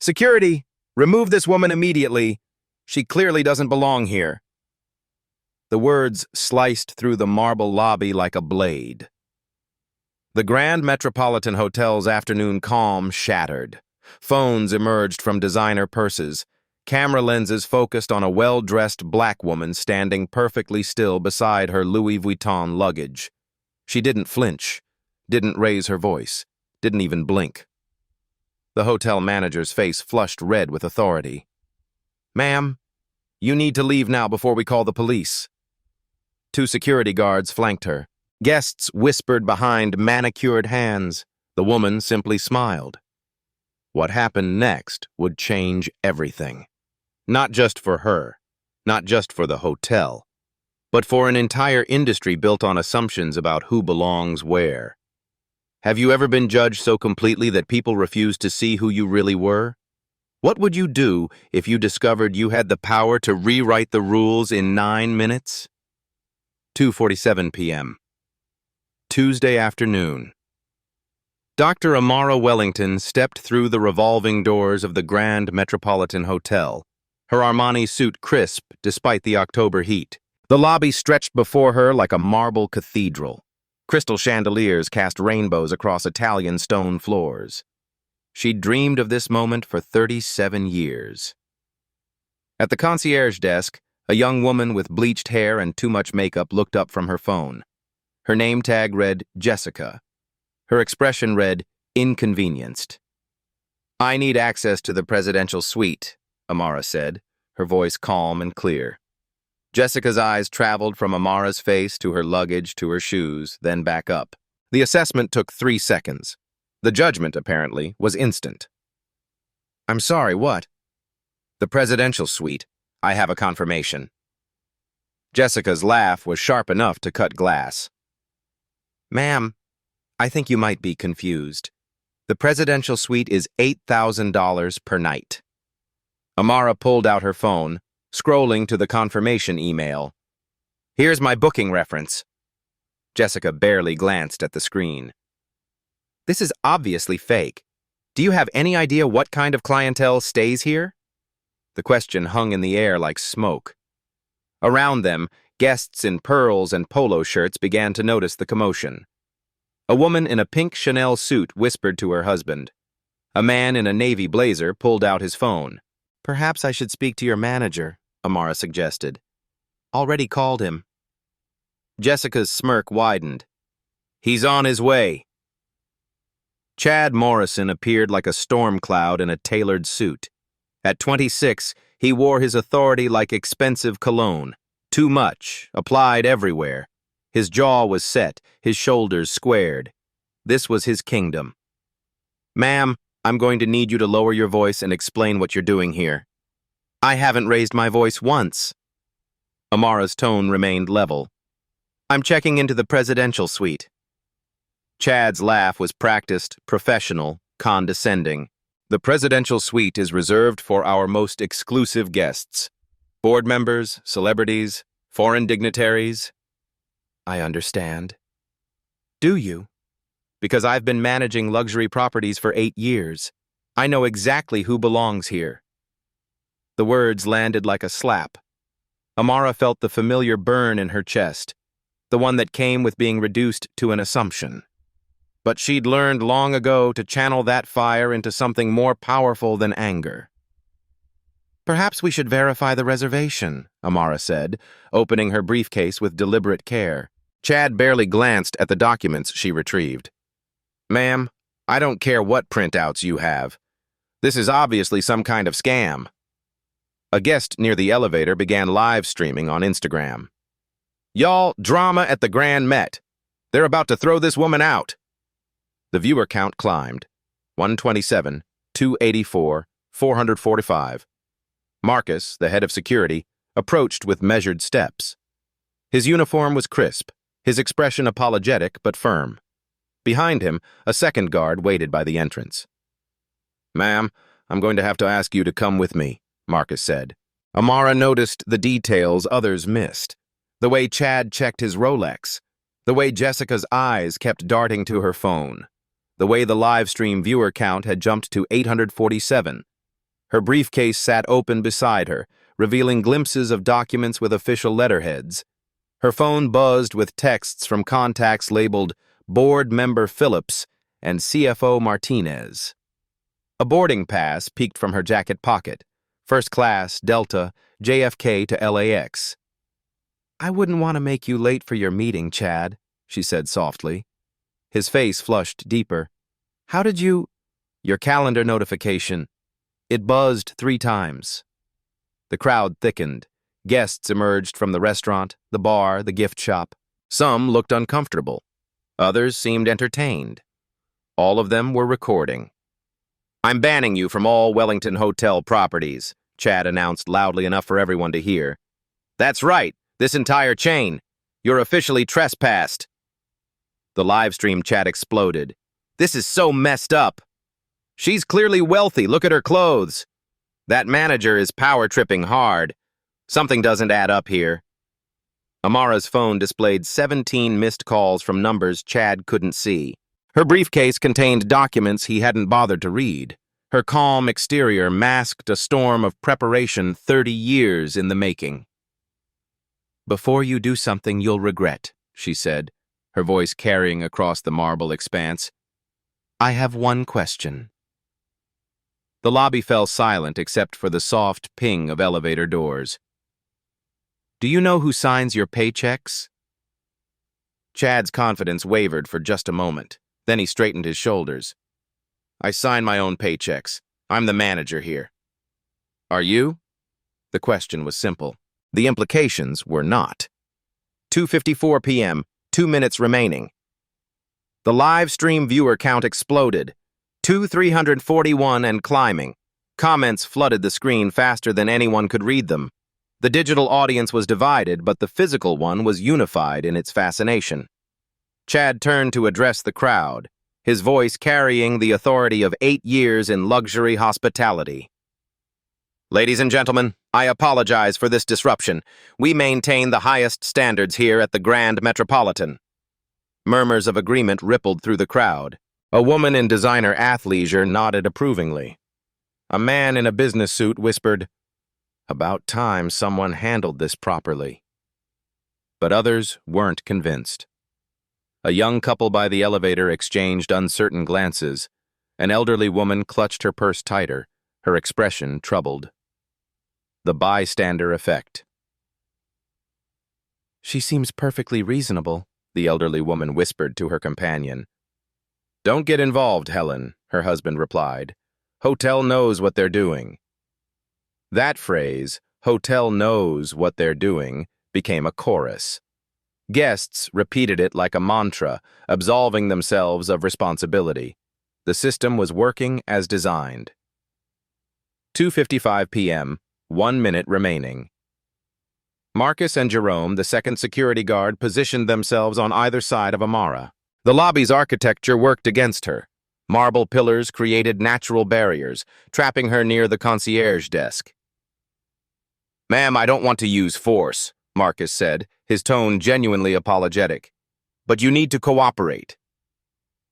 Security, remove this woman immediately. She clearly doesn't belong here. The words sliced through the marble lobby like a blade. The Grand Metropolitan Hotel's afternoon calm shattered. Phones emerged from designer purses. Camera lenses focused on a well-dressed black woman standing perfectly still beside her Louis Vuitton luggage. She didn't flinch, didn't raise her voice, didn't even blink. The hotel manager's face flushed red with authority. "Ma'am, you need to leave now before we call the police." Two security guards flanked her. Guests whispered behind manicured hands. The woman simply smiled. What happened next would change everything. Not just for her, not just for the hotel, but for an entire industry built on assumptions about who belongs where. Have you ever been judged so completely that people refused to see who you really were? What would you do if you discovered you had the power to rewrite the rules in 9 minutes? 2:47 p.m. Tuesday afternoon. Dr. Amara Wellington stepped through the revolving doors of the Grand Metropolitan Hotel, her Armani suit crisp despite the October heat. The lobby stretched before her like a marble cathedral. Crystal chandeliers cast rainbows across Italian stone floors. She'd dreamed of this moment for 37 years. At the concierge desk, a young woman with bleached hair and too much makeup looked up from her phone. Her name tag read Jessica. Her expression read inconvenienced. "I need access to the presidential suite," Amara said, her voice calm and clear. Jessica's eyes traveled from Amara's face to her luggage to her shoes, then back up. The assessment took 3 seconds. The judgment, apparently, was instant. "I'm sorry, what?" "The presidential suite. I have a confirmation." Jessica's laugh was sharp enough to cut glass. "Ma'am, I think you might be confused. The presidential suite is $8,000 per night." Amara pulled out her phone, scrolling to the confirmation email. "Here's my booking reference." Jessica barely glanced at the screen. "This is obviously fake. Do you have any idea what kind of clientele stays here?" The question hung in the air like smoke. Around them, guests in pearls and polo shirts began to notice the commotion. A woman in a pink Chanel suit whispered to her husband. A man in a navy blazer pulled out his phone. "Perhaps I should speak to your manager," Amara suggested. "Already called him." Jessica's smirk widened. "He's on his way." Chad Morrison appeared like a storm cloud in a tailored suit. At 26, he wore his authority like expensive cologne. Too much, applied everywhere. His jaw was set, his shoulders squared. This was his kingdom. "Ma'am, I'm going to need you to lower your voice and explain what you're doing here." "I haven't raised my voice once." Amara's tone remained level. "I'm checking into the presidential suite." Chad's laugh was practiced, professional, condescending. "The presidential suite is reserved for our most exclusive guests. Board members, celebrities, foreign dignitaries." "I understand." "Do you?" "Because I've been managing luxury properties for 8 years. I know exactly who belongs here." The words landed like a slap. Amara felt the familiar burn in her chest, the one that came with being reduced to an assumption. But she'd learned long ago to channel that fire into something more powerful than anger. "Perhaps we should verify the reservation," Amara said, opening her briefcase with deliberate care. Chad barely glanced at the documents she retrieved. "Ma'am, I don't care what printouts you have. This is obviously some kind of scam." A guest near the elevator began live streaming on Instagram. "Y'all, drama at the Grand Met. They're about to throw this woman out." The viewer count climbed. 127, 284, 445. Marcus, the head of security, approached with measured steps. His uniform was crisp, his expression apologetic but firm. Behind him, a second guard waited by the entrance. "Ma'am, I'm going to have to ask you to come with me," Marcus said. Amara noticed the details others missed. The way Chad checked his Rolex. The way Jessica's eyes kept darting to her phone. The way the live stream viewer count had jumped to 847. Her briefcase sat open beside her, revealing glimpses of documents with official letterheads. Her phone buzzed with texts from contacts labeled Board Member Phillips and CFO Martinez. A boarding pass peeked from her jacket pocket. First class, Delta, JFK to LAX. "I wouldn't want to make you late for your meeting, Chad," she said softly. His face flushed deeper. "How did you—" "Your calendar notification." It buzzed 3 times. The crowd thickened. Guests emerged from the restaurant, the bar, the gift shop. Some looked uncomfortable. Others seemed entertained. All of them were recording. "I'm banning you from all Wellington Hotel properties," Chad announced loudly enough for everyone to hear. "That's right, this entire chain. You're officially trespassed." The live stream chat exploded. "This is so messed up. She's clearly wealthy, look at her clothes. That manager is power-tripping hard. Something doesn't add up here." Amara's phone displayed 17 missed calls from numbers Chad couldn't see. Her briefcase contained documents he hadn't bothered to read. Her calm exterior masked a storm of preparation 30 years in the making. "Before you do something you'll regret," she said, her voice carrying across the marble expanse. "I have one question." The lobby fell silent except for the soft ping of elevator doors. "Do you know who signs your paychecks?" Chad's confidence wavered for just a moment. Then he straightened his shoulders. "I sign my own paychecks. I'm the manager here." "Are you?" The question was simple. The implications were not. 2:54 p.m., 2 minutes remaining. The live stream viewer count exploded. 341 and climbing. Comments flooded the screen faster than anyone could read them. The digital audience was divided, but the physical one was unified in its fascination. Chad turned to address the crowd, his voice carrying the authority of 8 years in luxury hospitality. "Ladies and gentlemen, I apologize for this disruption. We maintain the highest standards here at the Grand Metropolitan." Murmurs of agreement rippled through the crowd. A woman in designer athleisure nodded approvingly. A man in a business suit whispered, "About time someone handled this properly." But others weren't convinced. A young couple by the elevator exchanged uncertain glances. An elderly woman clutched her purse tighter, her expression troubled. The bystander effect. "She seems perfectly reasonable," the elderly woman whispered to her companion. "Don't get involved, Helen," her husband replied. "Hotel knows what they're doing." That phrase, "hotel knows what they're doing," became a chorus. Guests repeated it like a mantra, absolving themselves of responsibility. The system was working as designed. 2:55 p.m., 1 minute remaining. Marcus and Jerome, the second security guard, positioned themselves on either side of Amara. The lobby's architecture worked against her. Marble pillars created natural barriers, trapping her near the concierge desk. "Ma'am, I don't want to use force," Marcus said, his tone genuinely apologetic. "But you need to cooperate."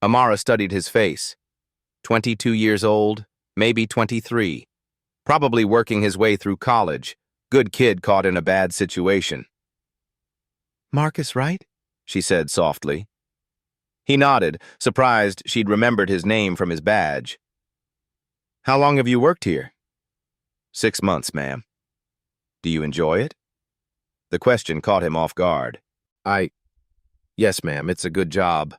Amara studied his face. 22 years old, maybe 23. Probably working his way through college. Good kid caught in a bad situation. "Marcus, right?" she said softly. He nodded, surprised she'd remembered his name from his badge. "How long have you worked here?" 6 months, ma'am." "Do you enjoy it?" The question caught him off guard. Yes, ma'am, it's a good job."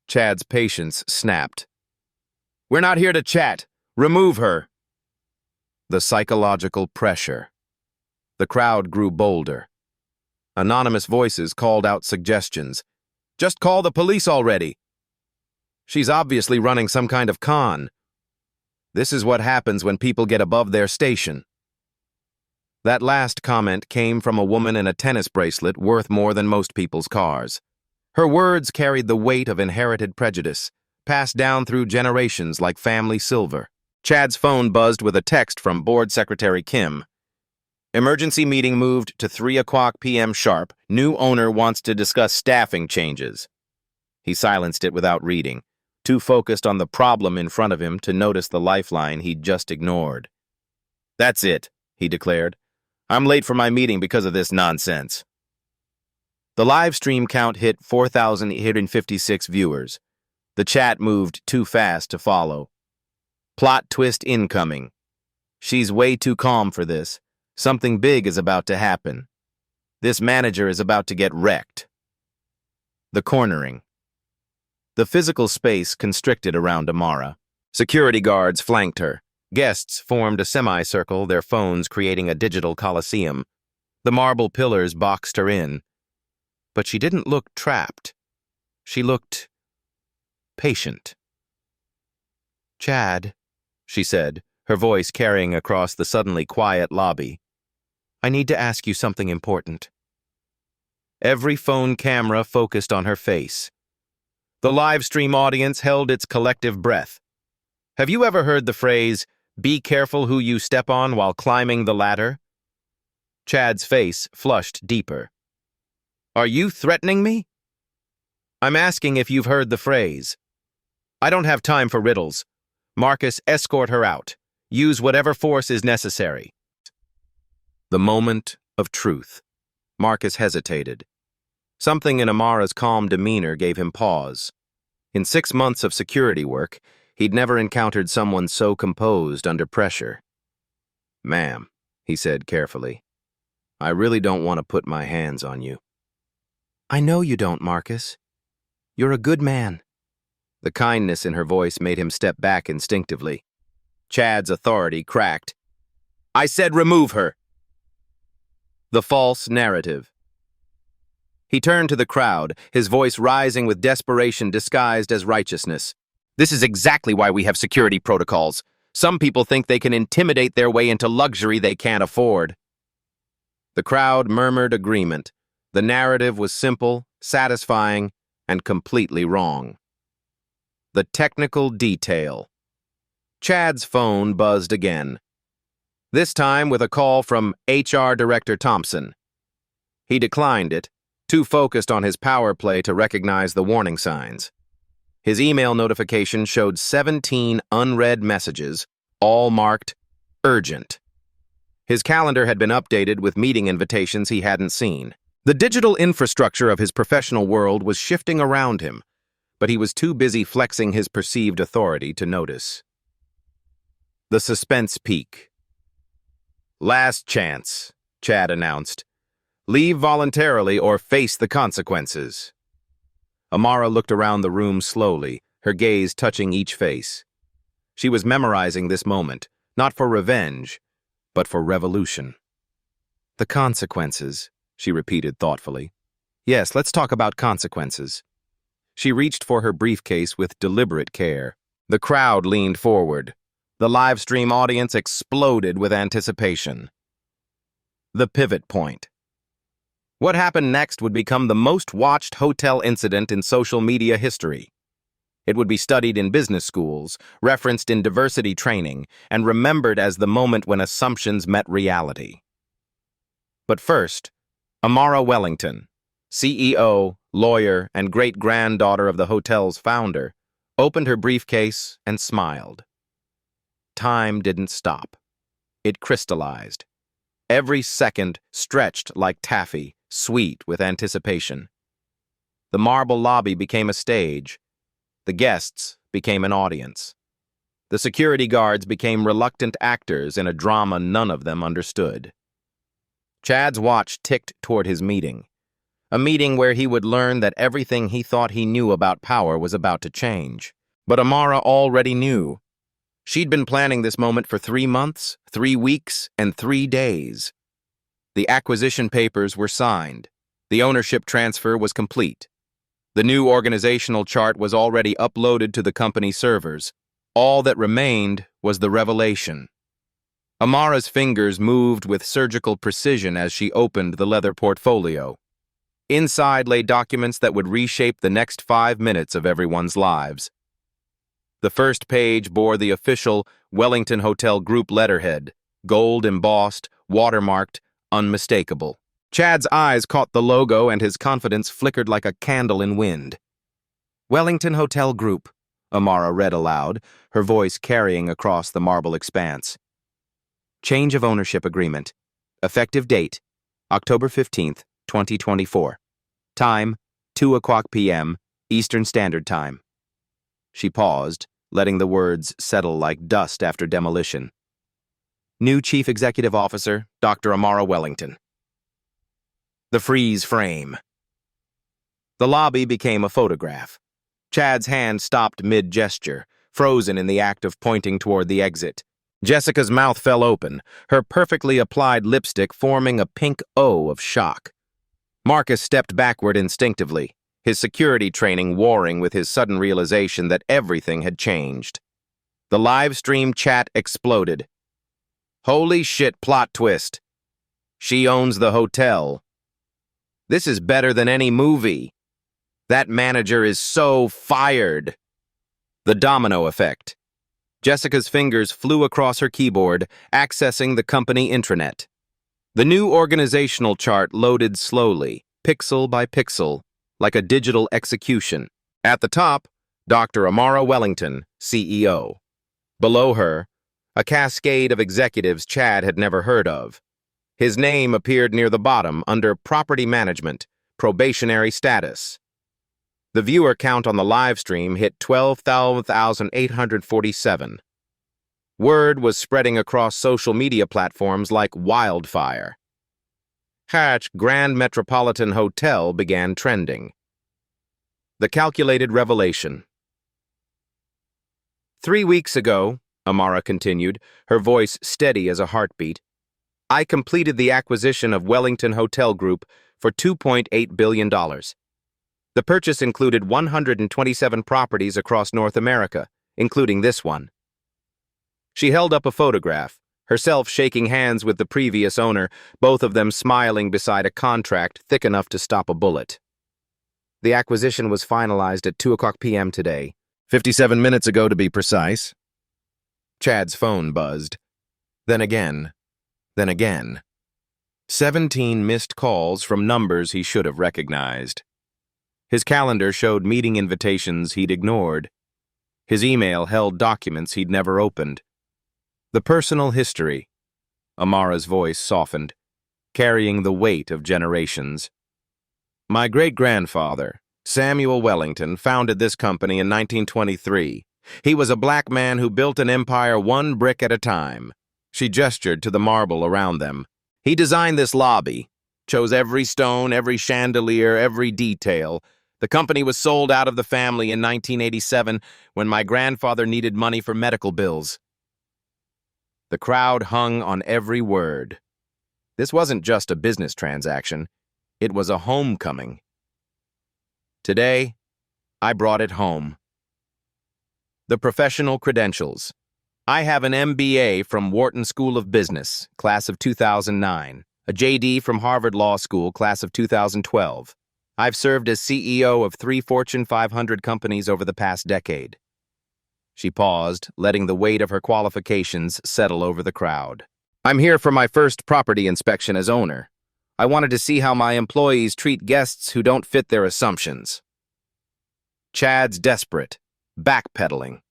Chad's patience snapped. "We're not here to chat. Remove her." The psychological pressure. The crowd grew bolder. Anonymous voices called out suggestions. "Just call the police already. She's obviously running some kind of con." This is what happens when people get above their station. That last comment came from a woman in a tennis bracelet worth more than most people's cars. Her words carried the weight of inherited prejudice, passed down through generations like family silver. Chad's phone buzzed with a text from Board Secretary Kim. "Emergency meeting moved to 3:00 p.m. sharp. New owner wants to discuss staffing changes." He silenced it without reading. too focused on the problem in front of him to notice the lifeline he'd just ignored. "That's it," he declared. "I'm late for my meeting because of this nonsense." The live stream count hit 4,856 viewers. The chat moved too fast to follow. Plot twist incoming. She's way too calm for this. Something big is about to happen. This manager is about to get wrecked. The cornering. The physical space constricted around Amara. Security guards flanked her. Guests formed a semicircle, their phones creating a digital coliseum. The marble pillars boxed her in. But she didn't look trapped. She looked patient. "Chad," she said, her voice carrying across the suddenly quiet lobby. "I need to ask you something important." Every phone camera focused on her face. The live stream audience held its collective breath. Have you ever heard the phrase, "Be careful who you step on while climbing the ladder"? Chad's face flushed deeper. "Are you threatening me?" "I'm asking if you've heard the phrase." "I don't have time for riddles. Marcus, escort her out. Use whatever force is necessary." The moment of truth. Marcus hesitated. Something in Amara's calm demeanor gave him pause. In 6 months of security work, he'd never encountered someone so composed under pressure. "Ma'am," he said carefully, "I really don't want to put my hands on you." "I know you don't, Marcus. You're a good man." The kindness in her voice made him step back instinctively. Chad's authority cracked. "I said remove her." The false narrative. He turned to the crowd, his voice rising with desperation disguised as righteousness. "This is exactly why we have security protocols. Some people think they can intimidate their way into luxury they can't afford." The crowd murmured agreement. The narrative was simple, satisfying, and completely wrong. The technical detail. Chad's phone buzzed again. This time with a call from HR Director Thompson. He declined it, too focused on his power play to recognize the warning signs. His email notification showed 17 unread messages, all marked urgent. His calendar had been updated with meeting invitations he hadn't seen. The digital infrastructure of his professional world was shifting around him, but he was too busy flexing his perceived authority to notice. The suspense peak. "Last chance," Chad announced. "Leave voluntarily or face the consequences." Amara looked around the room slowly, her gaze touching each face. She was memorizing this moment, not for revenge, but for revolution. "The consequences," she repeated thoughtfully. "Yes, let's talk about consequences." She reached for her briefcase with deliberate care. The crowd leaned forward. The live stream audience exploded with anticipation. The pivot point. What happened next would become the most watched hotel incident in social media history. It would be studied in business schools, referenced in diversity training, and remembered as the moment when assumptions met reality. But first, Amara Wellington, CEO, lawyer, and great-granddaughter of the hotel's founder, opened her briefcase and smiled. Time didn't stop. It crystallized. Every second stretched like taffy, sweet with anticipation. The marble lobby became a stage. The guests became an audience. The security guards became reluctant actors in a drama none of them understood. Chad's watch ticked toward his meeting. A meeting where he would learn that everything he thought he knew about power was about to change. But Amara already knew. She'd been planning this moment for 3 months, 3 weeks, and 3 days. The acquisition papers were signed. The ownership transfer was complete. The new organizational chart was already uploaded to the company servers. All that remained was the revelation. Amara's fingers moved with surgical precision as she opened the leather portfolio. Inside lay documents that would reshape the next 5 minutes of everyone's lives. The first page bore the official Wellington Hotel Group letterhead, gold embossed, watermarked, unmistakable. Chad's eyes caught the logo and his confidence flickered like a candle in wind. Wellington Hotel Group, Amara read aloud, her voice carrying across the marble expanse. Change of ownership agreement. Effective date, October 15th, 2024. Time, 2:00 p.m., Eastern Standard Time. She paused, letting the words settle like dust after demolition. New Chief Executive Officer, Dr. Amara Wellington. The freeze frame. The lobby became a photograph. Chad's hand stopped mid-gesture, frozen in the act of pointing toward the exit. Jessica's mouth fell open, her perfectly applied lipstick forming a pink O of shock. Marcus stepped backward instinctively, his security training warring with his sudden realization that everything had changed. The live stream chat exploded. Holy shit, plot twist. She owns the hotel. This is better than any movie. That manager is so fired. The domino effect. Jessica's fingers flew across her keyboard, accessing the company intranet. The new organizational chart loaded slowly, pixel by pixel, like a digital execution. At the top, Dr. Amara Wellington, CEO. Below her, a cascade of executives Chad had never heard of. His name appeared near the bottom under Property Management, Probationary Status. The viewer count on the live stream hit 12,847. Word was spreading across social media platforms like wildfire. Hatch Grand Metropolitan Hotel began trending. The calculated revelation. 3 weeks ago, Amara continued, her voice steady as a heartbeat, I completed the acquisition of Wellington Hotel Group for $2.8 billion. The purchase included 127 properties across North America, including this one. She held up a photograph, herself shaking hands with the previous owner, both of them smiling beside a contract thick enough to stop a bullet. The acquisition was finalized at 2:00 p.m. today, 57 minutes ago to be precise. Chad's phone buzzed. Then again. 17 missed calls from numbers he should have recognized. His calendar showed meeting invitations he'd ignored. His email held documents he'd never opened. The personal history. Amara's voice softened, carrying the weight of generations. My great-grandfather, Samuel Wellington, founded this company in 1923. He was a black man who built an empire one brick at a time. She gestured to the marble around them. He designed this lobby, chose every stone, every chandelier, every detail. The company was sold out of the family in 1987 when my grandfather needed money for medical bills. The crowd hung on every word. This wasn't just a business transaction. It was a homecoming. Today, I brought it home. The professional credentials. I have an MBA from Wharton School of Business, class of 2009, a JD from Harvard Law School, class of 2012. I've served as CEO of 3 Fortune 500 companies over the past decade. She paused, letting the weight of her qualifications settle over the crowd. I'm here for my first property inspection as owner. I wanted to see how my employees treat guests who don't fit their assumptions. Chad's desperate, backpedaling.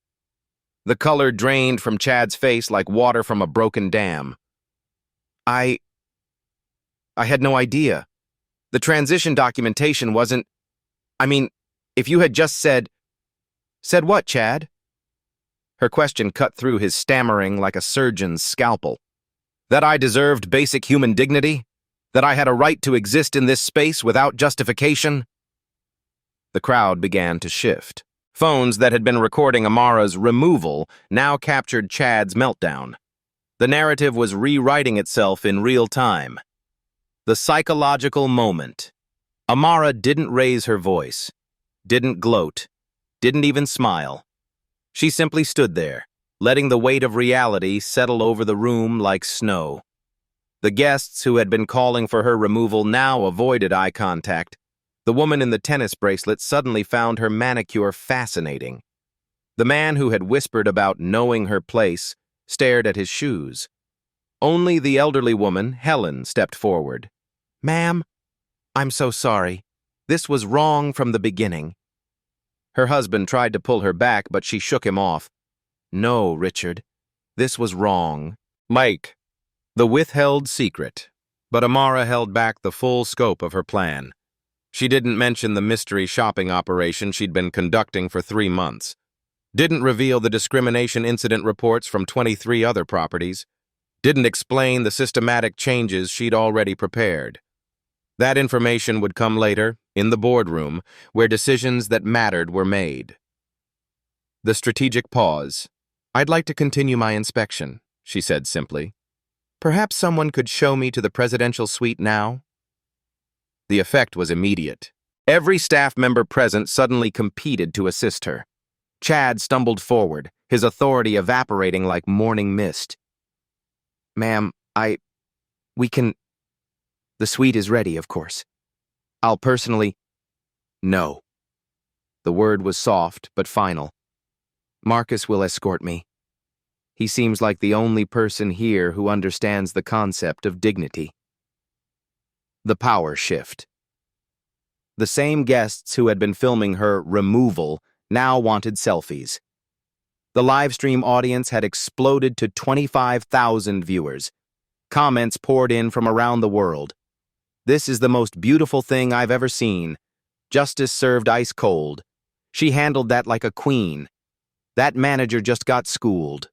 The color drained from Chad's face like water from a broken dam. I had no idea. The transition documentation wasn't... if you had just said... Said what, Chad? Her question cut through his stammering like a surgeon's scalpel. That I deserved basic human dignity? That I had a right to exist in this space without justification? The crowd began to shift. Phones that had been recording Amara's removal now captured Chad's meltdown. The narrative was rewriting itself in real time. The psychological moment. Amara didn't raise her voice, didn't gloat, didn't even smile. She simply stood there, letting the weight of reality settle over the room like snow. The guests who had been calling for her removal now avoided eye contact. The woman in the tennis bracelet suddenly found her manicure fascinating. The man who had whispered about knowing her place stared at his shoes. Only the elderly woman, Helen, stepped forward. Ma'am, I'm so sorry. This was wrong from the beginning. Her husband tried to pull her back, but she shook him off. No, Richard. This was wrong. Mike. The withheld secret. But Amara held back the full scope of her plan. She didn't mention the mystery shopping operation she'd been conducting for 3 months. Didn't reveal the discrimination incident reports from 23 other properties. Didn't explain the systematic changes she'd already prepared. That information would come later, in the boardroom, where decisions that mattered were made. The strategic pause. I'd like to continue my inspection, she said simply. Perhaps someone could show me to the presidential suite now? The effect was immediate. Every staff member present suddenly competed to assist her. Chad stumbled forward, his authority evaporating like morning mist. Ma'am, we can... The suite is ready, of course. I'll personally... No. The word was soft, but final. Marcus will escort me. He seems like the only person here who understands the concept of dignity. The power shift. The same guests who had been filming her removal now wanted selfies. The livestream audience had exploded to 25,000 viewers. Comments poured in from around the world. This is the most beautiful thing I've ever seen. Justice served ice cold. She handled that like a queen. That manager just got schooled.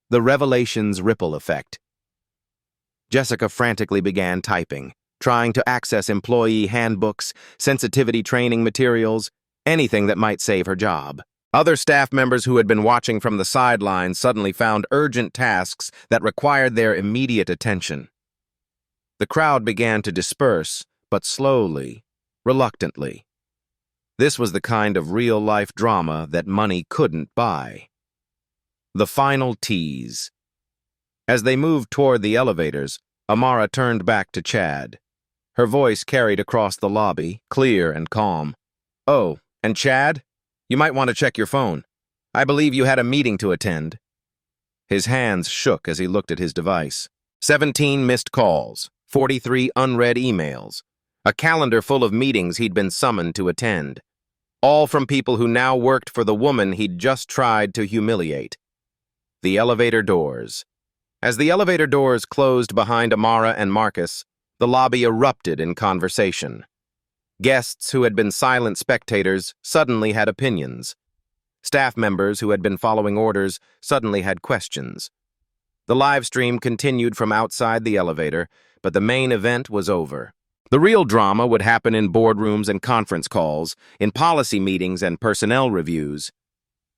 The revelation's ripple effect. Jessica frantically began typing, trying to access employee handbooks, sensitivity training materials, anything that might save her job. Other staff members who had been watching from the sidelines suddenly found urgent tasks that required their immediate attention. The crowd began to disperse, but slowly, reluctantly. This was the kind of real-life drama that money couldn't buy. The final tease. As they moved toward the elevators, Amara turned back to Chad. Her voice carried across the lobby, clear and calm. Oh, and Chad? You might want to check your phone. I believe you had a meeting to attend. His hands shook as he looked at his device. 17 missed calls, 43 unread emails, a calendar full of meetings he'd been summoned to attend. All from people who now worked for the woman he'd just tried to humiliate. The elevator doors. As the elevator doors closed behind Amara and Marcus, the lobby erupted in conversation. Guests who had been silent spectators suddenly had opinions. Staff members who had been following orders suddenly had questions. The live stream continued from outside the elevator, but the main event was over. The real drama would happen in boardrooms and conference calls, in policy meetings and personnel reviews.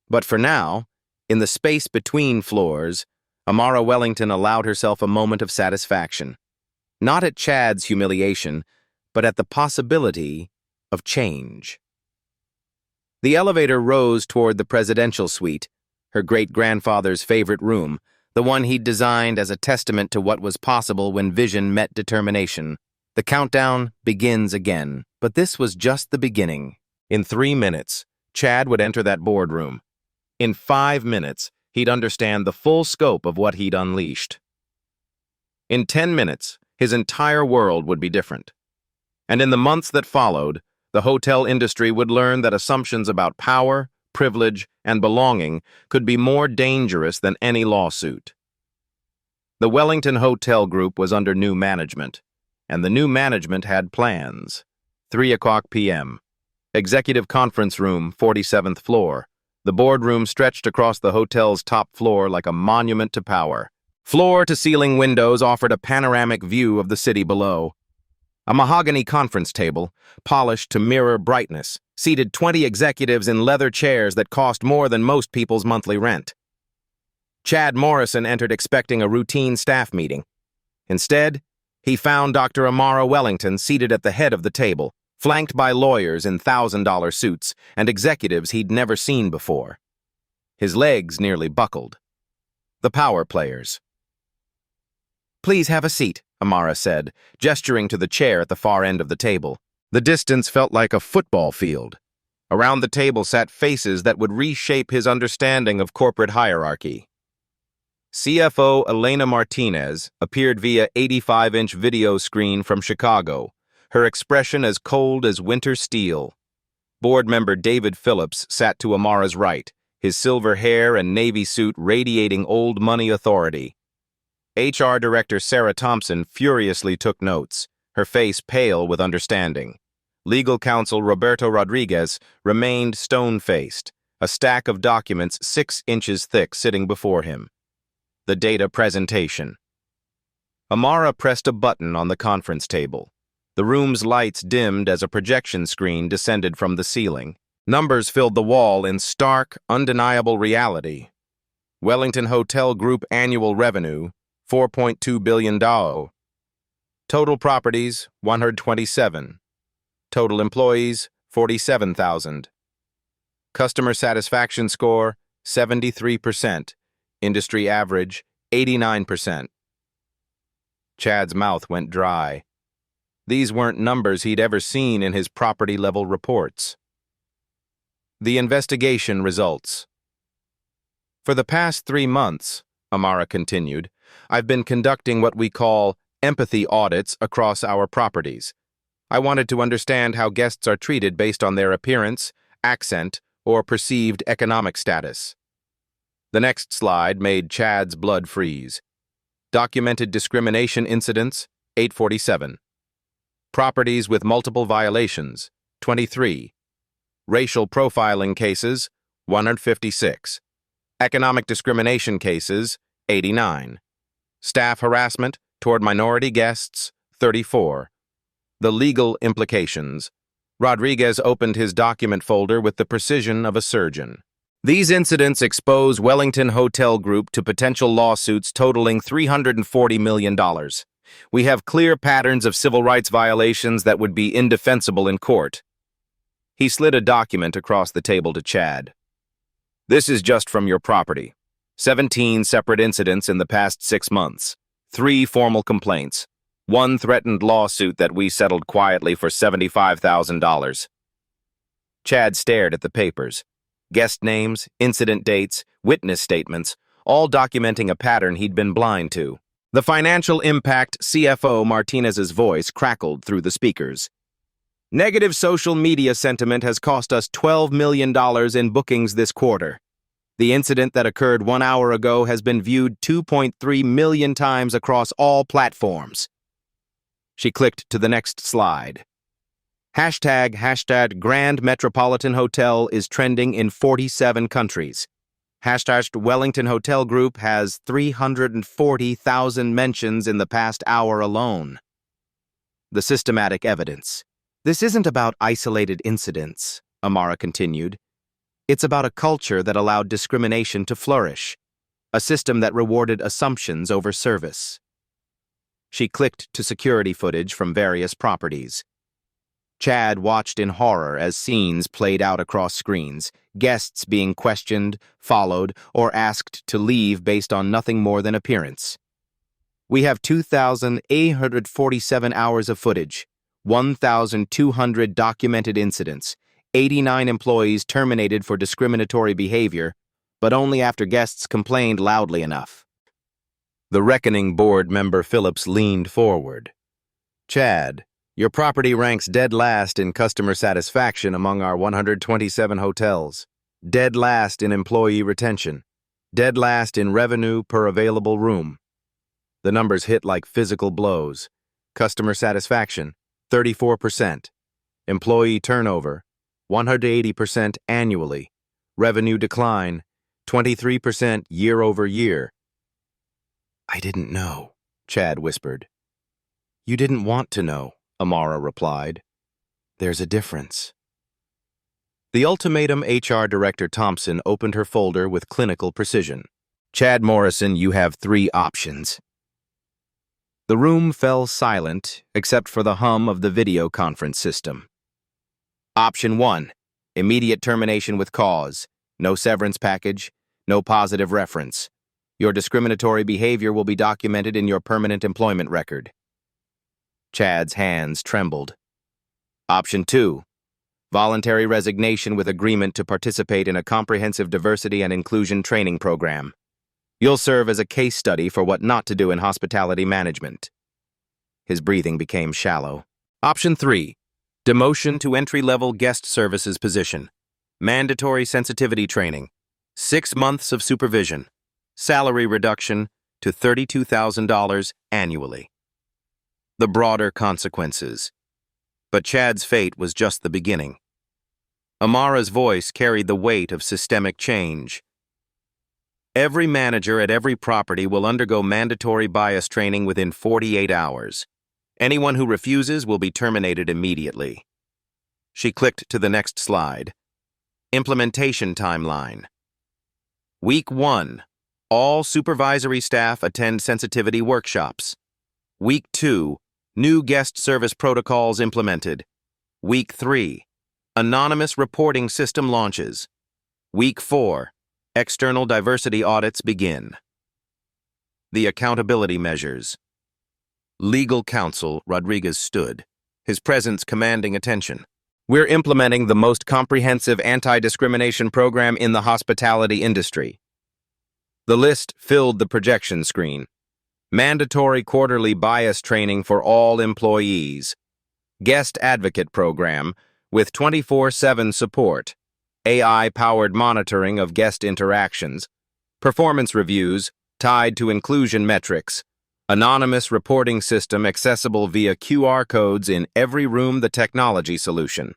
But for now, in the space between floors, Amara Wellington allowed herself a moment of satisfaction. Not at Chad's humiliation, but at the possibility of change. The elevator rose toward the presidential suite, her great-grandfather's favorite room, the one he'd designed as a testament to what was possible when vision met determination. The countdown begins again, but this was just the beginning. In 3 minutes, Chad would enter that boardroom. In 5 minutes, he'd understand the full scope of what he'd unleashed. In 10 minutes, his entire world would be different. And in the months that followed, the hotel industry would learn that assumptions about power, privilege, and belonging could be more dangerous than any lawsuit. The Wellington Hotel Group was under new management, and the new management had plans. 3:00 p.m. Executive Conference Room, 47th floor. The boardroom stretched across the hotel's top floor like a monument to power. Floor-to-ceiling windows offered a panoramic view of the city below. A mahogany conference table, polished to mirror brightness, seated 20 executives in leather chairs that cost more than most people's monthly rent. Chad Morrison entered expecting a routine staff meeting. Instead, he found Dr. Amara Wellington seated at the head of the table, flanked by lawyers in $1,000 suits and executives he'd never seen before. His legs nearly buckled. The power players. "Please have a seat," Amara said, gesturing to the chair at the far end of the table. The distance felt like a football field. Around the table sat faces that would reshape his understanding of corporate hierarchy. CFO Elena Martinez appeared via 85-inch video screen from Chicago, her expression as cold as winter steel. Board member David Phillips sat to Amara's right, his silver hair and navy suit radiating old money authority. HR Director Sarah Thompson furiously took notes, her face pale with understanding. Legal counsel Roberto Rodriguez remained stone-faced, a stack of documents 6 inches thick sitting before him. The data presentation. Amara pressed a button on the conference table. The room's lights dimmed as a projection screen descended from the ceiling. Numbers filled the wall in stark, undeniable reality. Wellington Hotel Group annual revenue, $4.2 billion. Total properties, 127. Total employees, 47,000. Customer satisfaction score, 73%. Industry average, 89%. Chad's mouth went dry. These weren't numbers he'd ever seen in his property-level reports. The investigation results. For the past 3 months, Amara continued, I've been conducting what we call empathy audits across our properties. I wanted to understand how guests are treated based on their appearance, accent, or perceived economic status. The next slide made Chad's blood freeze. Documented discrimination incidents, 847. Properties with multiple violations, 23. Racial profiling cases, 156. Economic discrimination cases, 89. Staff harassment toward minority guests, 34. The legal implications. Rodriguez opened his document folder with the precision of a surgeon. These incidents expose Wellington Hotel Group to potential lawsuits totaling $340 million. We have clear patterns of civil rights violations that would be indefensible in court. He slid a document across the table to Chad. This is just from your property. 17 separate incidents in the past 6 months. 3 formal complaints. 1 threatened lawsuit that we settled quietly for $75,000. Chad stared at the papers. Guest names, incident dates, witness statements, all documenting a pattern he'd been blind to. The financial impact CFO Martinez's voice crackled through the speakers. Negative social media sentiment has cost us $12 million in bookings this quarter. The incident that occurred 1 hour ago has been viewed 2.3 million times across all platforms. She clicked to the next slide. Hashtag Grand Metropolitan Hotel is trending in 47 countries. Hashtag Wellington Hotel Group has 340,000 mentions in the past hour alone. The systematic evidence. This isn't about isolated incidents, Amara continued. It's about a culture that allowed discrimination to flourish, a system that rewarded assumptions over service. She clicked to security footage from various properties. Chad watched in horror as scenes played out across screens, guests being questioned, followed, or asked to leave based on nothing more than appearance. We have 2,847 hours of footage, 1,200 documented incidents, 89 employees terminated for discriminatory behavior, but only after guests complained loudly enough. The reckoning board member Phillips leaned forward. Chad, your property ranks dead last in customer satisfaction among our 127 hotels, dead last in employee retention, dead last in revenue per available room. The numbers hit like physical blows. Customer satisfaction, 34%. Employee turnover, 180% annually. Revenue decline, 23% year over year. I didn't know, Chad whispered. You didn't want to know, Amara replied. There's a difference. The ultimatum HR Director Thompson opened her folder with clinical precision. Chad Morrison, you have 3 options. The room fell silent, except for the hum of the video conference system. Option 1, immediate termination with cause, no severance package, no positive reference. Your discriminatory behavior will be documented in your permanent employment record. Chad's hands trembled. Option 2, voluntary resignation with agreement to participate in a comprehensive diversity and inclusion training program. You'll serve as a case study for what not to do in hospitality management. His breathing became shallow. Option 3, Demotion to entry-level guest services position. Mandatory sensitivity training. 6 months of supervision. Salary reduction to $32,000 annually. The broader consequences. But Chad's fate was just the beginning. Amara's voice carried the weight of systemic change. Every manager at every property will undergo mandatory bias training within 48 hours. Anyone who refuses will be terminated immediately. She clicked to the next slide. Implementation timeline. Week 1. All supervisory staff attend sensitivity workshops. Week 2. New guest service protocols implemented. Week 3. Anonymous reporting system launches. Week 4. External diversity audits begin. The accountability measures. Legal counsel Rodriguez stood, his presence commanding attention. We're implementing the most comprehensive anti-discrimination program in the hospitality industry. The list filled the projection screen. Mandatory quarterly bias training for all employees. Guest advocate program with 24/7 support. AI-powered monitoring of guest interactions. Performance reviews tied to inclusion metrics. Anonymous reporting system accessible via QR codes in every room. The technology solution.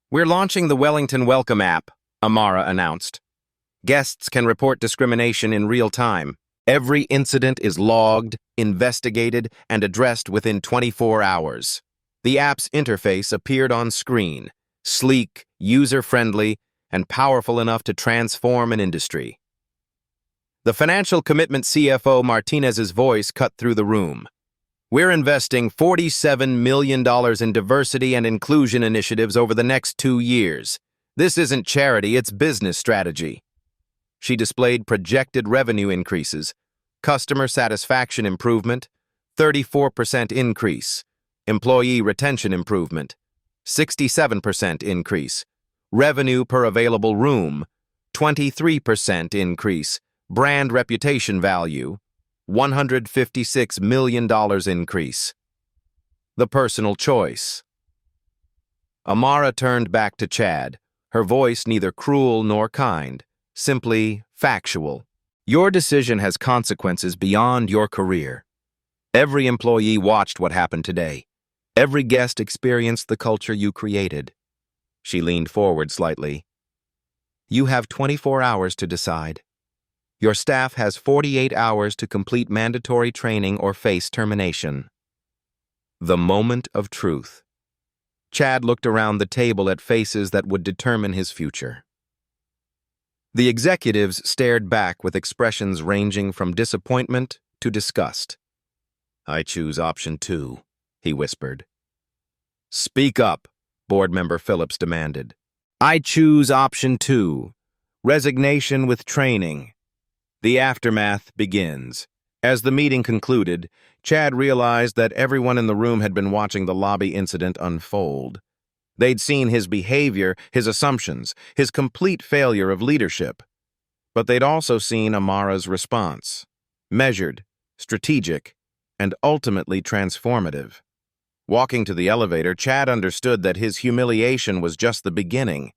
We're launching the Wellington Welcome app, Amara announced. Guests can report discrimination in real time. Every incident is logged, investigated, and addressed within 24 hours. The app's interface appeared on screen, sleek, user-friendly, and powerful enough to transform an industry. The financial commitment CFO Martinez's voice cut through the room. We're investing $47 million in diversity and inclusion initiatives over the next 2 years. This isn't charity, it's business strategy. She displayed projected revenue increases, customer satisfaction improvement, 34% increase, employee retention improvement, 67% increase, revenue per available room, 23% increase, brand reputation value, $156 million increase. The personal choice. Amara turned back to Chad, her voice neither cruel nor kind, simply factual. Your decision has consequences beyond your career. Every employee watched what happened today. Every guest experienced the culture you created. She leaned forward slightly. You have 24 hours to decide. Your staff has 48 hours to complete mandatory training or face termination. The moment of truth. Chad looked around the table at faces that would determine his future. The executives stared back with expressions ranging from disappointment to disgust. I choose option 2, he whispered. Speak up, board member Phillips demanded. I choose option 2, resignation with training. The aftermath begins. As the meeting concluded, Chad realized that everyone in the room had been watching the lobby incident unfold. They'd seen his behavior, his assumptions, his complete failure of leadership. But they'd also seen Amara's response. Measured, strategic, and ultimately transformative. Walking to the elevator, Chad understood that his humiliation was just the beginning.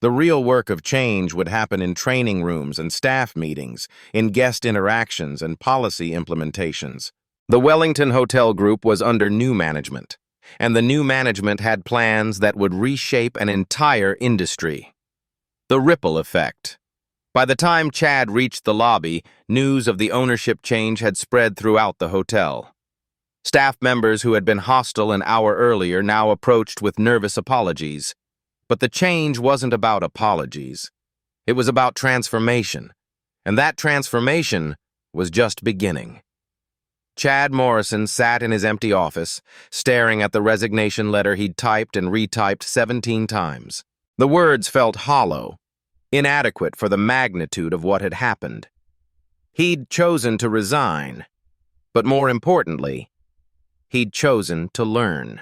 The real work of change would happen in training rooms and staff meetings, in guest interactions and policy implementations. The Wellington Hotel Group was under new management, and the new management had plans that would reshape an entire industry. The ripple effect. By the time Chad reached the lobby, news of the ownership change had spread throughout the hotel. Staff members who had been hostile an hour earlier now approached with nervous apologies. But the change wasn't about apologies. It was about transformation, and that transformation was just beginning. Chad Morrison sat in his empty office, staring at the resignation letter he'd typed and retyped 17 times. The words felt hollow, inadequate for the magnitude of what had happened. He'd chosen to resign, but more importantly, he'd chosen to learn.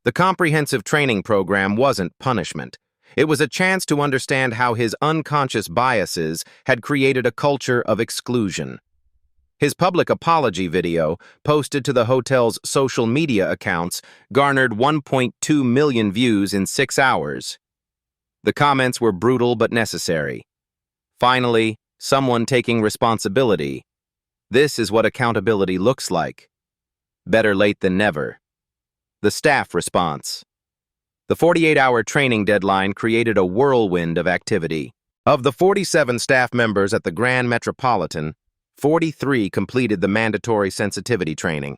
The comprehensive training program wasn't punishment. It was a chance to understand how his unconscious biases had created a culture of exclusion. His public apology video, posted to the hotel's social media accounts, garnered 1.2 million views in 6 hours. The comments were brutal but necessary. Finally, someone taking responsibility. This is what accountability looks like. Better late than never. The staff response. The 48-hour training deadline created a whirlwind of activity. Of the 47 staff members at the Grand Metropolitan, 43 completed the mandatory sensitivity training.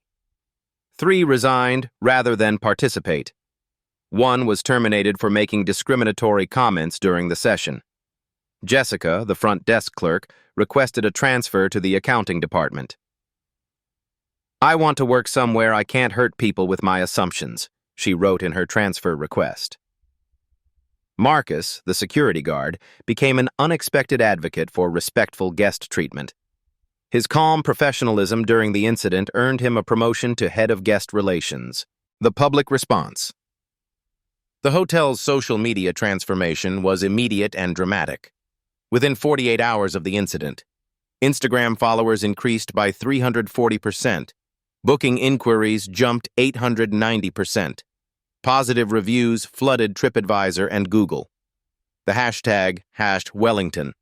3 resigned rather than participate. 1 was terminated for making discriminatory comments during the session. Jessica, the front desk clerk, requested a transfer to the accounting department. "I want to work somewhere I can't hurt people with my assumptions," she wrote in her transfer request. Marcus, the security guard, became an unexpected advocate for respectful guest treatment. His calm professionalism during the incident earned him a promotion to head of guest relations. The public response. The hotel's social media transformation was immediate and dramatic. Within 48 hours of the incident, Instagram followers increased by 340%. Booking inquiries jumped 890%. Positive reviews flooded TripAdvisor and Google. The hashtag #Wellington.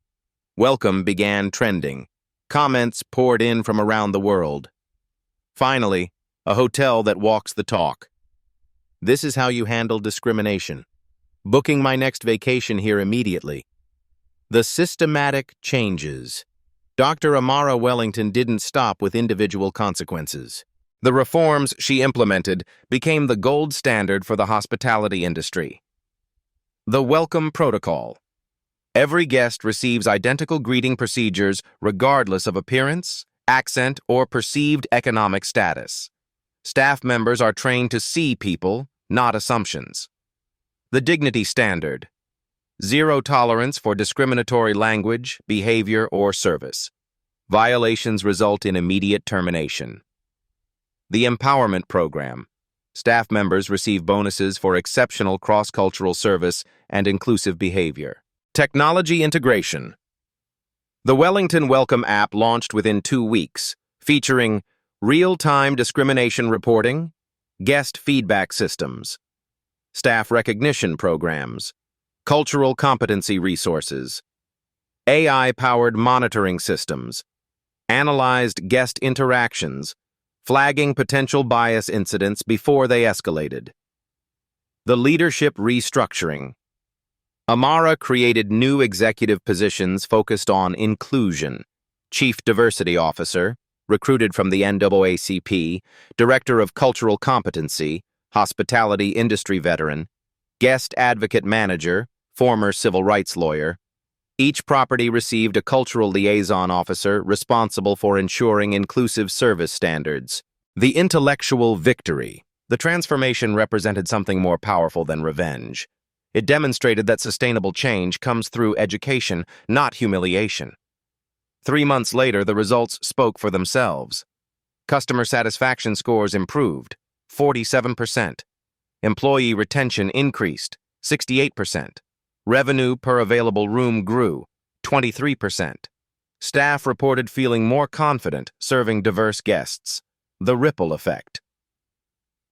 Welcome began trending. Comments poured in from around the world. Finally, a hotel that walks the talk. This is how you handle discrimination. Booking my next vacation here immediately. The systematic changes. Dr. Amara Wellington didn't stop with individual consequences. The reforms she implemented became the gold standard for the hospitality industry. The Welcome Protocol. Every guest receives identical greeting procedures regardless of appearance, accent, or perceived economic status. Staff members are trained to see people, not assumptions. The Dignity Standard. Zero tolerance for discriminatory language, behavior, or service. Violations result in immediate termination. The Empowerment Program. Staff members receive bonuses for exceptional cross-cultural service and inclusive behavior. Technology integration. The Wellington Welcome app launched within 2 weeks, featuring real-time discrimination reporting, guest feedback systems, staff recognition programs, cultural competency resources, AI-powered monitoring systems, analyzed guest interactions, flagging potential bias incidents before they escalated. The leadership restructuring. Amara created new executive positions focused on inclusion: Chief Diversity Officer, recruited from the NAACP, Director of Cultural Competency, Hospitality Industry Veteran, Guest Advocate Manager, former civil rights lawyer. Each property received a cultural liaison officer responsible for ensuring inclusive service standards. The intellectual victory. The transformation represented something more powerful than revenge. It demonstrated that sustainable change comes through education, not humiliation. 3 months later, the results spoke for themselves. Customer satisfaction scores improved, 47%. Employee retention increased, 68%. Revenue per available room grew, 23%. Staff reported feeling more confident serving diverse guests. The ripple effect.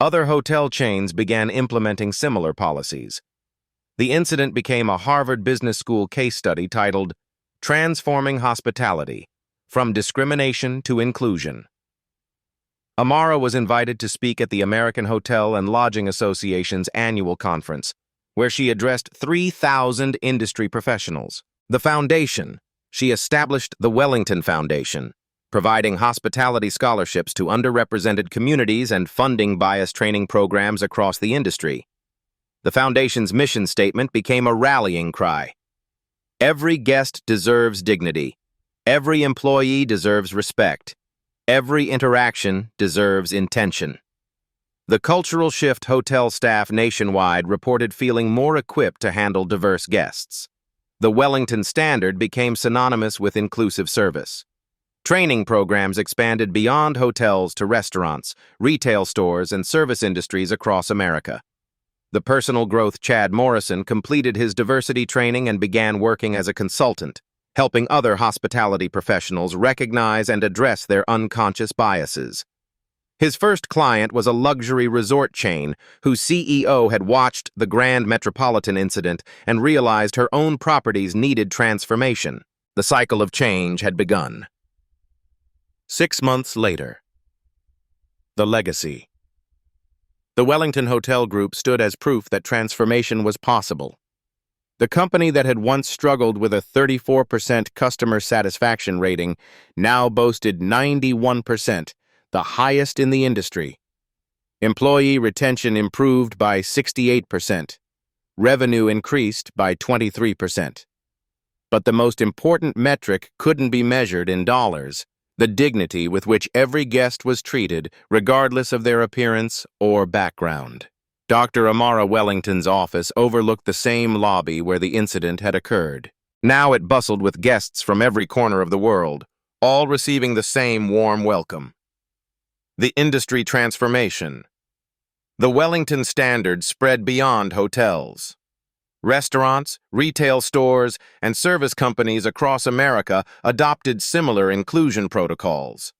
Other hotel chains began implementing similar policies. The incident became a Harvard Business School case study titled Transforming Hospitality: From Discrimination to Inclusion. Amara was invited to speak at the American Hotel and Lodging Association's annual conference, where she addressed 3,000 industry professionals. The foundation. She established the Wellington Foundation, providing hospitality scholarships to underrepresented communities and funding bias training programs across the industry. The foundation's mission statement became a rallying cry. Every guest deserves dignity. Every employee deserves respect. Every interaction deserves intention. The cultural shift hotel staff nationwide reported feeling more equipped to handle diverse guests. The Wellington Standard became synonymous with inclusive service. Training programs expanded beyond hotels to restaurants, retail stores, and service industries across America. The personal growth Chad Morrison completed his diversity training and began working as a consultant, helping other hospitality professionals recognize and address their unconscious biases. His first client was a luxury resort chain whose CEO had watched the Grand Metropolitan incident and realized her own properties needed transformation. The cycle of change had begun. 6 months later. The legacy. The Wellington Hotel Group stood as proof that transformation was possible. The company that had once struggled with a 34% customer satisfaction rating now boasted 91%, the highest in the industry. Employee retention improved by 68%. Revenue increased by 23%. But the most important metric couldn't be measured in dollars: the dignity with which every guest was treated, regardless of their appearance or background. Dr. Amara Wellington's office overlooked the same lobby where the incident had occurred. Now it bustled with guests from every corner of the world, all receiving the same warm welcome. The industry transformation. The Wellington standard spread beyond hotels. Restaurants, retail stores, and service companies across America adopted similar inclusion protocols.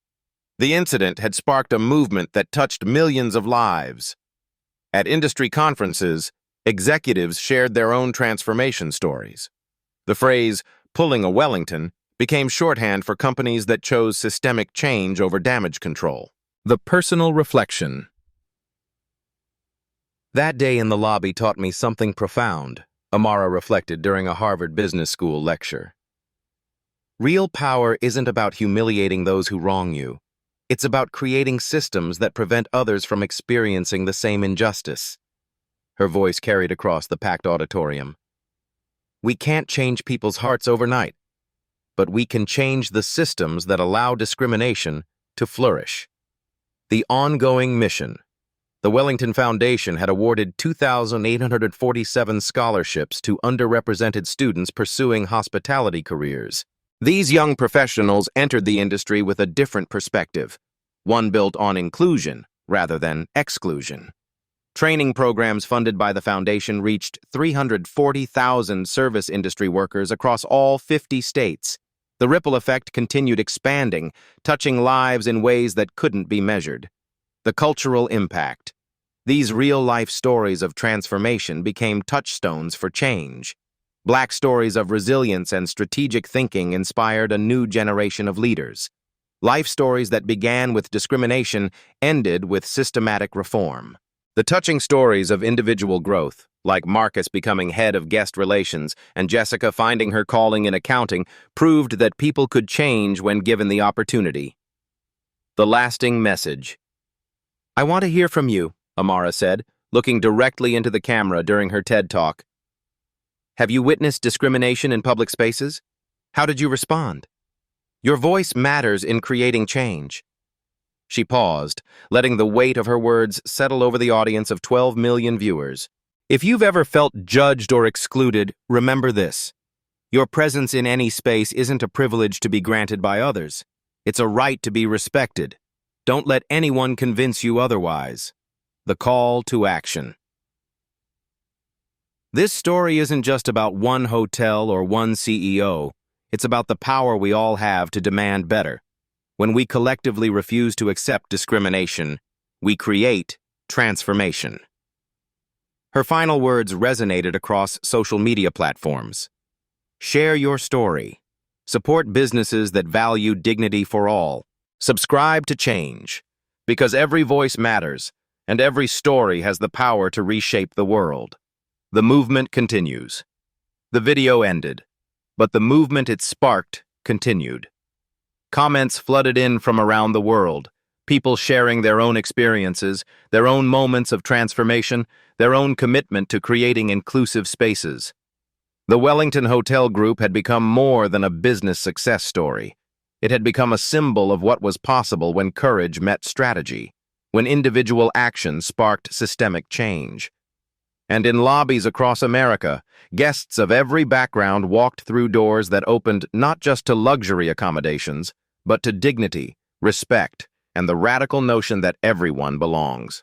The incident had sparked a movement that touched millions of lives. At industry conferences, executives shared their own transformation stories. The phrase, "pulling a Wellington," became shorthand for companies that chose systemic change over damage control. The personal reflection. That day in the lobby taught me something profound, Amara reflected during a Harvard Business School lecture. Real power isn't about humiliating those who wrong you. It's about creating systems that prevent others from experiencing the same injustice. Her voice carried across the packed auditorium. We can't change people's hearts overnight, but we can change the systems that allow discrimination to flourish. The ongoing mission. The Wellington Foundation had awarded 2,847 scholarships to underrepresented students pursuing hospitality careers. These young professionals entered the industry with a different perspective, one built on inclusion rather than exclusion. Training programs funded by the foundation reached 340,000 service industry workers across all 50 states. The ripple effect continued expanding, touching lives in ways that couldn't be measured. The cultural impact. These real-life stories of transformation became touchstones for change. Black stories of resilience and strategic thinking inspired a new generation of leaders. Life stories that began with discrimination ended with systematic reform. The touching stories of individual growth, like Marcus becoming head of guest relations and Jessica finding her calling in accounting, proved that people could change when given the opportunity. The lasting message. I want to hear from you, Amara said, looking directly into the camera during her TED Talk. Have you witnessed discrimination in public spaces? How did you respond? Your voice matters in creating change. She paused, letting the weight of her words settle over the audience of 12 million viewers. If you've ever felt judged or excluded, remember this. Your presence in any space isn't a privilege to be granted by others. It's a right to be respected. Don't let anyone convince you otherwise. The call to action. This story isn't just about one hotel or one CEO. It's about the power we all have to demand better. When we collectively refuse to accept discrimination, we create transformation. Her final words resonated across social media platforms. Share your story. Support businesses that value dignity for all. Subscribe to change. Because every voice matters, and every story has the power to reshape the world. The movement continues. The video ended, but the movement it sparked continued. Comments flooded in from around the world, people sharing their own experiences, their own moments of transformation, their own commitment to creating inclusive spaces. The Wellington Hotel Group had become more than a business success story. It had become a symbol of what was possible when courage met strategy, when individual action sparked systemic change. And in lobbies across America, guests of every background walked through doors that opened not just to luxury accommodations, but to dignity, respect, and the radical notion that everyone belongs.